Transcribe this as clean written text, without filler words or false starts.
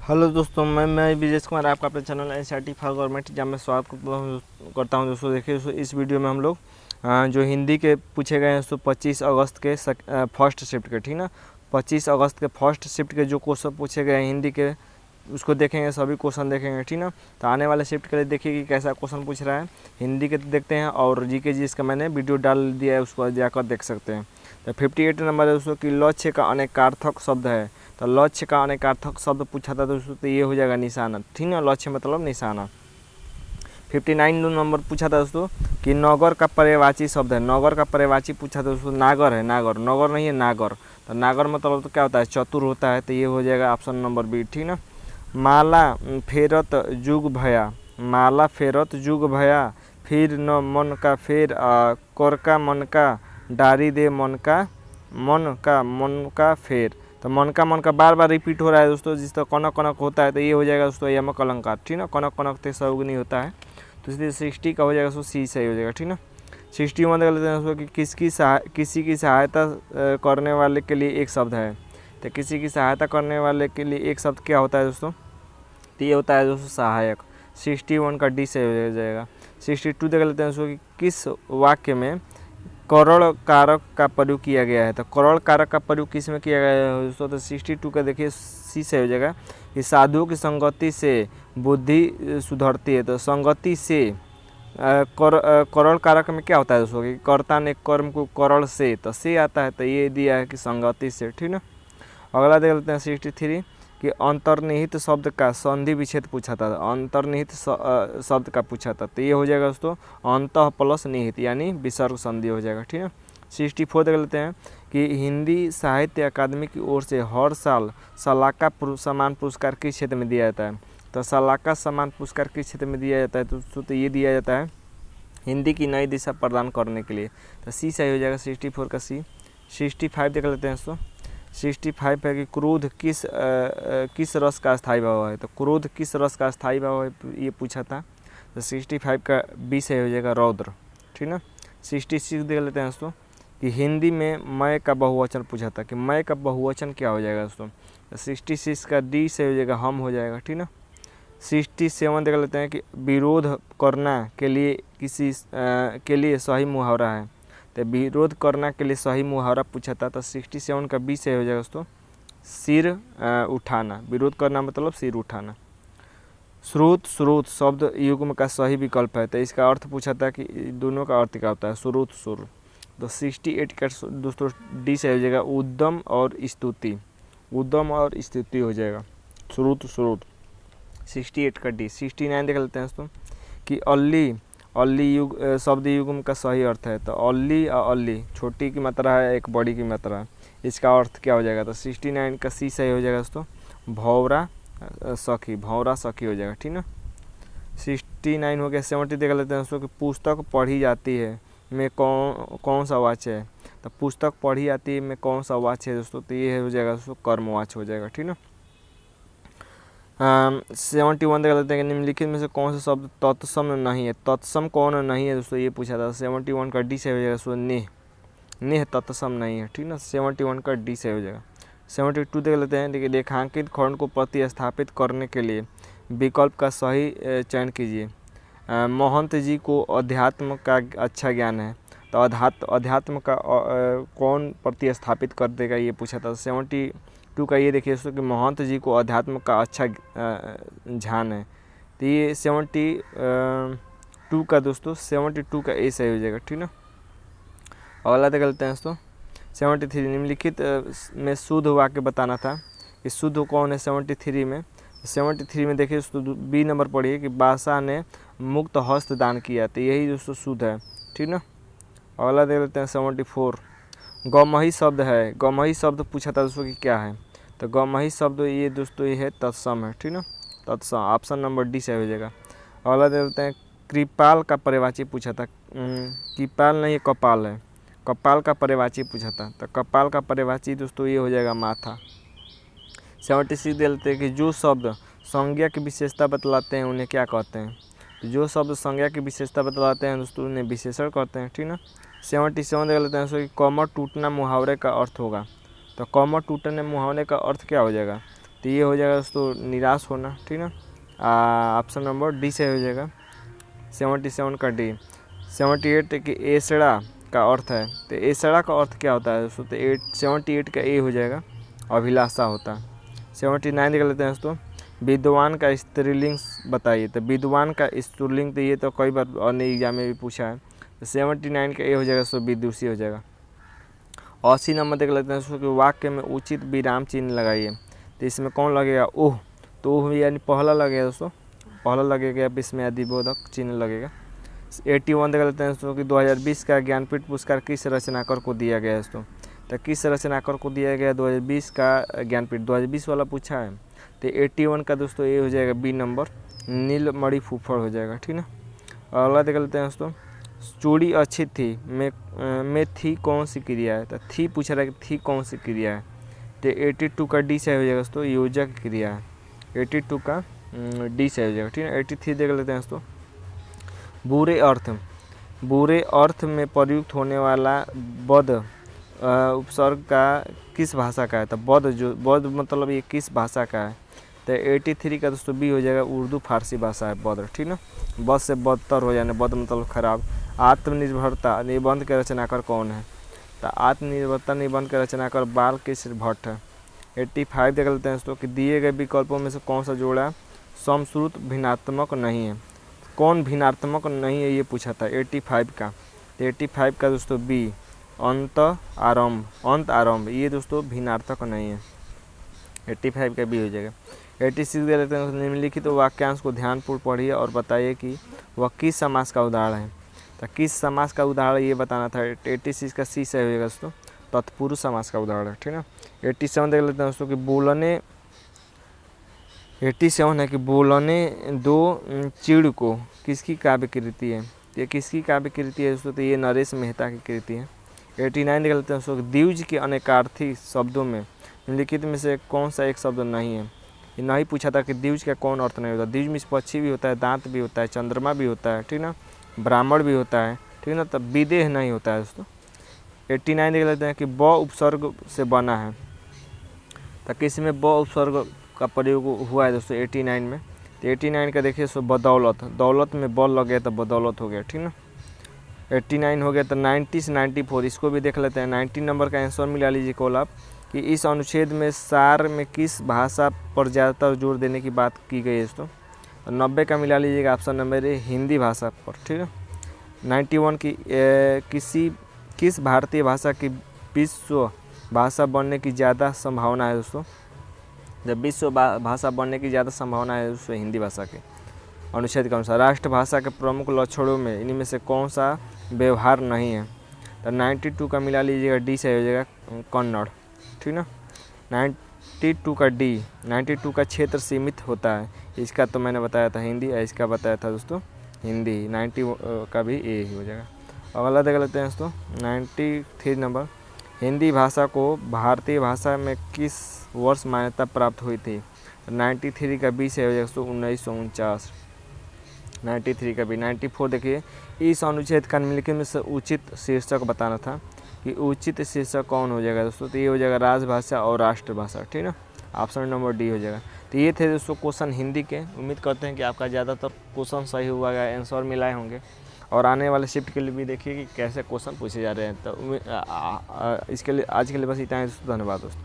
Hello दोस्तों, मैं विजय कुमार आपका अपने channel NCERT for government exam में स्वागत करता हूं। दोस्तों देखिए दोस्तों, इस वीडियो में हम लोग जो हिंदी के पूछे गए हैं दोस्तों 25 अगस्त के फर्स्ट शिफ्ट के, ठीक ना। 25 अगस्त के फर्स्ट शिफ्ट के जो क्वेश्चन पूछे गए हैं हिंदी के, उसको देखेंगे, सभी क्वेश्चन देखेंगे, ठीक ना। तो आने वाले शिफ्ट के लिए देखिए कि कैसा क्वेश्चन पूछ रहा है। हिंदी के तो देखते हैं, और जीके जी इसका मैंने वीडियो डाल दिया है, उसको जाकर देख सकते हैं। तो 58 नंबर है दोस्तों कि लक्ष्य का अनेकार्थक शब्द है। तो लक्ष्य का अनेकार्थक शब्द पूछा था दोस्तों, तो ये हो जाएगा निशाना, ठीक ना। लक्ष्य मतलब निशाना। 59 नंबर पूछा था दोस्तों कि नगर का पर्यायवाची शब्द है। नगर का पर्यायवाची पूछा था दोस्तों, नागर है। नागर, नगर नहीं है, नागर। तो नागर मतलब तो क्या होता है, चतुर होता है। तो ये हो जाएगा ऑप्शन नंबर बी, ठीक ना। माला फेरत जुग भया, माला फेरत जुग भया, फिर न मन का फेर, कर का मन का, डारी दे मन का फेर। तो मन का बार बार रिपीट हो रहा है दोस्तों, जिस तरह कनक कनक होता है। तो ये हो जाएगा दोस्तों यमक अलंकार, ठीक ना। कनक कनक ते सौगनी होता है, तो इसलिए 60 का हो जाएगा दोस्तों सी सही हो जाएगा, ठीक ना। 61 देख लेते हैं दोस्तों कि किसी की सहायता करने वाले के लिए एक शब्द है। तो किसी की सहायता करने वाले के लिए एक शब्द क्या होता है दोस्तों, तो ये होता है दोस्तों सहायक। 61 का डी सही हो जाएगा। 62 देख लेते हैं दोस्तों कि किस वाक्य में करण कारक का प्रयोग किया गया है। तो करण कारक का प्रयोग किस में किया गया है दोस्तों, तो 62 का देखिए सी से हो जाएगा कि साधुओं की संगति से बुद्धि सुधरती है। तो संगति से करण कारक में क्या होता है दोस्तों कि कर्ता ने कर्म को करण से, तो से आता है। तो ये दिया है कि संगति से, ठीक ना। अगला देख लेते हैं 63 कि अंतर्निहित शब्द का संधि विच्छेद पूछा था। अंतर्निहित शब्द का पूछा था, तो ये हो जाएगा दोस्तों अंतः प्लस निहित, यानी विसर्ग संधि हो जाएगा, ठीक है। 64 देख लेते हैं कि हिंदी साहित्य अकादमी की ओर से हर साल सलाका सम्मान पुरस्कार किस क्षेत्र में दिया जाता है। तो सलाका सम्मान पुरस्कार किस क्षेत्र में दिया जाता है, तो ये दिया जाता है हिंदी की नई दिशा प्रदान करने के लिए। तो सी सही हो जाएगा 64 का सी। 65 देख लेते हैं दोस्तों। 65 है कि क्रोध किस रस का स्थायी भाव है। तो क्रोध किस रस का स्थायी भाव है, ये पूछा था। तो 65 का बी सही हो जाएगा रौद्र, ठीक ना। 66 देख लेते हैं दोस्तों कि हिंदी में मैं का बहुवचन पूछा था, कि मैं का बहुवचन क्या हो जाएगा दोस्तों। तो 66 का डी सही हो जाएगा हम हो जाएगा, ठीक ना। 67 देख लेते हैं कि विरोध करना के लिए के लिए सही मुहावरा है। तो विरोध करना के लिए सही मुहावरा पूछा था। तो 67 का बी से हो जाएगा दोस्तों सिर उठाना। विरोध करना मतलब सिर उठाना। स्रोत शब्द युग्म का सही विकल्प है। तो इसका अर्थ पूछा था कि दोनों का अर्थ क्या होता है, स्रोत। तो 68 का दोस्तों डी से हो जाएगा उद्यम और स्तुति। उद्यम और स्तुति हो जाएगा स्रोत। 68 का डी। 69 देख लेते हैं दोस्तों कि अल्ली युग शब्द युग्म का सही अर्थ है। तो अल्ली और अल्ली, छोटी की मात्रा है, एक बड़ी की मात्रा है, इसका अर्थ क्या हो जाएगा। तो 69 का सी सही हो जाएगा दोस्तों भौरा सखी। भौरा सखी हो जाएगा, ठीक ना। 69 हो गया। 70 देख लेते हैं दोस्तों कि पुस्तक पढ़ी जाती है में कौन सा वाच्य है। तो पुस्तक पढ़ी जाती है में कौन सा वाच्य है दोस्तों, तो ये हो जाएगा दोस्तों कर्मवाच्य हो जाएगा, ठीक ना। 71 देख लेते हैं कि निम्नलिखित में से कौन सा शब्द तत्सम नहीं है। तत्सम कौन नहीं है दोस्तों, ये पूछा था। 71 का डी से हो जाएगा दोस्तों नेह तत्सम नहीं है, ठीक ना। 71 का डी से हो जाएगा। 72 देख लेते हैं, देखिए रेखांकित खंड को प्रतिस्थापित करने के लिए विकल्प का सही चयन कीजिए। महंत जी को अध्यात्म का अच्छा ज्ञान है। तो अध्यात्म का कौन प्रतिस्थापित कर देगा, ये पूछा था। 72 का ये देखिए दोस्तों कि महंत जी को अध्यात्म का अच्छा ध्यान है। तो ये 72 का दोस्तों 72 का ए सही हो जाएगा, ठीक ना। अगला देख लेते हैं दोस्तों 73 निम्नलिखित में शुद्ध वाक्य बताना था कि शुद्ध कौन है 73 में। 73 में देखिए दोस्तों बी नंबर पढ़िए कि बादशाह ने मुक्त हस्त दान किया। तो यही दोस्तों शुद्ध है, ठीक ना। अगला देख लेते हैं 74 गौमही शब्द है। गौमही शब्द पूछा था दोस्तों कि क्या है। तो गौमही शब्द ये दोस्तों ये है तत्सम है, ठीक ना। तत्सम ऑप्शन नंबर डी से हो जाएगा। अगला देख लेते हैं कृपाल का पर्यायवाची पूछा था। कृपाल नहीं, कपाल है। कपाल का पर्यायवाची पूछा था। तो कपाल का पर्यायवाची दोस्तों ये हो जाएगा माथा। 76 दे लेते हैं कि जो शब्द संज्ञा की विशेषता बतलाते हैं उन्हें क्या कहते हैं। तो जो शब्द संज्ञा की विशेषता बतलाते हैं दोस्तों उन्हें विशेषण कहते हैं, ठीक ना। 77 देख लेते हैं कि कमर टूटना मुहावरे का अर्थ होगा। तो कमर टूटने मुहावरे का अर्थ क्या हो जाएगा। तो ये हो जाएगा दोस्तों निराश होना, ठीक ना। ऑप्शन नंबर डी से हो जाएगा 77 का डी। 78 कि एसड़ा का अर्थ है, तो एसड़ा का अर्थ क्या होता है दोस्तों, तो 78 का ए हो जाएगा अभिलाषा होता है। 79 देख लेते हैं दोस्तों, विद्वान का स्त्रीलिंग बताइए, तो विद्वान का स्त्रीलिंग तो ये तो कई बार अन्य एग्जाम में भी पूछा है, तो 79 का ए हो जाएगा दोस्तों विदुषी हो जाएगा। 80 नंबर देख लेते हैं दोस्तों कि वाक्य में उचित विराम चिन्ह लगाइए, तो इसमें कौन लगेगा, ओह, तो ओह यानी पहला लगेगा दोस्तों, पहला लगेगा, इसमें अधिबोधक चिन्ह लगेगा। 81 देख लेते हैं दोस्तों कि 2020 का ज्ञानपीठ पुरस्कार किस रचनाकार को दिया गया है दोस्तों, तो किस रचनाकार को दिया गया 2020 का ज्ञानपीठ, 2020 वाला पूछा है, तो 81 का दोस्तों ये हो जाएगा बी नंबर नीलमणि फूफड़ हो जाएगा, ठीक ना। अगला देख लेते हैं दोस्तों, चूड़ी अच्छी थी में थी कौन सी क्रिया है, तो थी पूछ रहा है कि थी कौन सी क्रिया है, तो 82 का डी से हो जाएगा दोस्तों योजक क्रिया है, 82 का डी से हो जाएगा, ठीक है। 83 देख लेते हैं दोस्तों, बुरे अर्थ में प्रयुक्त होने वाला बद उपसर्ग का किस भाषा का है, तो बद मतलब ये किस भाषा का है, तो 83 का दोस्तों बी हो जाएगा उर्दू फारसी भाषा है बद, ठीक ना। बद से बदतर हो जाने, बद मतलब खराब। आत्मनिर्भरता निबंध के रचनाकार कौन है, तो आत्मनिर्भरता निबंध के रचनाकार बालकृष्ण भट्ट है। 85 देख लेते हैं दोस्तों कि दिए गए विकल्पों में से कौन सा जोड़ा समश्रुत भिन्नात्मक नहीं है, कौन भिन्नात्मक नहीं है ये पूछा था 85 का, तो 85 का दोस्तों बी अंत आरंभ ये दोस्तों भिन्नार्थक नहीं है, 85 का बी हो जाएगा। 86 दे लेते हैं, निम्नलिखित वाक्यांश को ध्यानपूर्वक पढ़िए और बताइए कि वह किस समास का उदाहरण है, तो किस समास का उदाहरण ये बताना था। 86 का सी से होगा दोस्तों तत्पुरुष समास का उदाहरण है, ठीक ना। 87 देख लेते हैं दोस्तों कि बोलने 87 है कि बोलने दो चिड़ को किसकी काव्य कृति है, ये किसकी काव्य कृति है दोस्तों, तो ये नरेश मेहता की कृति है। 89 देख लेते हैं दोस्तों द्विज के अनेकार्थी शब्दों में निम्नलिखित में से कौन सा एक शब्द नहीं है, ये नहीं पूछा था कि द्विज का कौन अर्थ नहीं होता, द्विज में पक्षी भी होता है, दांत भी होता है, चंद्रमा भी होता है, ठीक ना, ब्राह्मण भी होता है, ठीक ना, तब विदेह नहीं होता है दोस्तों। 89 देख लेते हैं कि ब उपसर्ग से बना है, तो किसी में ब उपसर्ग का प्रयोग हुआ है दोस्तों 89 में, तो 89 का देखिए सो बदौलत, दौलत में बल लग गया तो बदौलत हो गया, ठीक ना। 89 हो गया, तो 90 से 94 इसको भी देख लेते हैं। 90 नंबर का आंसर मिला लीजिए कॉल आप कि इस अनुच्छेद में सार में किस भाषा पर ज़्यादातर जोर देने की बात की गई है दोस्तों, तो 90 का मिला लीजिएगा ऑप्शन नंबर ए हिंदी भाषा पर, ठीक है। 91 की किस भारतीय भाषा की विश्व भाषा बनने की ज़्यादा संभावना है दोस्तों, जब विश्व भाषा बनने की ज़्यादा संभावना है दोस्तों हिंदी भाषा के अनुच्छेद के अनुसार। राष्ट्रभाषा के प्रमुख लक्षणों में इन्हीं में से कौन सा व्यवहार नहीं है, तो 92 का मिला लीजिएगा डी से हो जाएगा कन्नड़, ठीक ना। 92 का डी, 92 का क्षेत्र सीमित होता है, इसका तो मैंने बताया था हिंदी, इसका बताया था दोस्तों हिंदी। 90 का भी ए ही हो जाएगा। अगला देख लेते हैं दोस्तों 93 नंबर, हिंदी भाषा को भारतीय भाषा में किस वर्ष मान्यता प्राप्त हुई थी, 93 का बी से हो जाएगा दोस्तों 1949, 93 का बी। 94 देखिए इस अनुच्छेद का निम्नलिखित में से उचित शीर्षक बताना था, कि उचित शीर्षक कौन हो जाएगा दोस्तों, तो ये हो जाएगा राजभाषा और राष्ट्रभाषा, ठीक ना, ऑप्शन नंबर डी हो जाएगा। तो ये थे दोस्तों क्वेश्चन हिंदी के। उम्मीद करते हैं कि आपका ज़्यादातर क्वेश्चन सही हुआ है, आंसर मिलाए होंगे, और आने वाले शिफ्ट के लिए भी देखिए कि कैसे क्वेश्चन पूछे जा रहे हैं। तो इसके लिए आज के लिए बस इतना ही दोस्तों, धन्यवाद दोस्तों।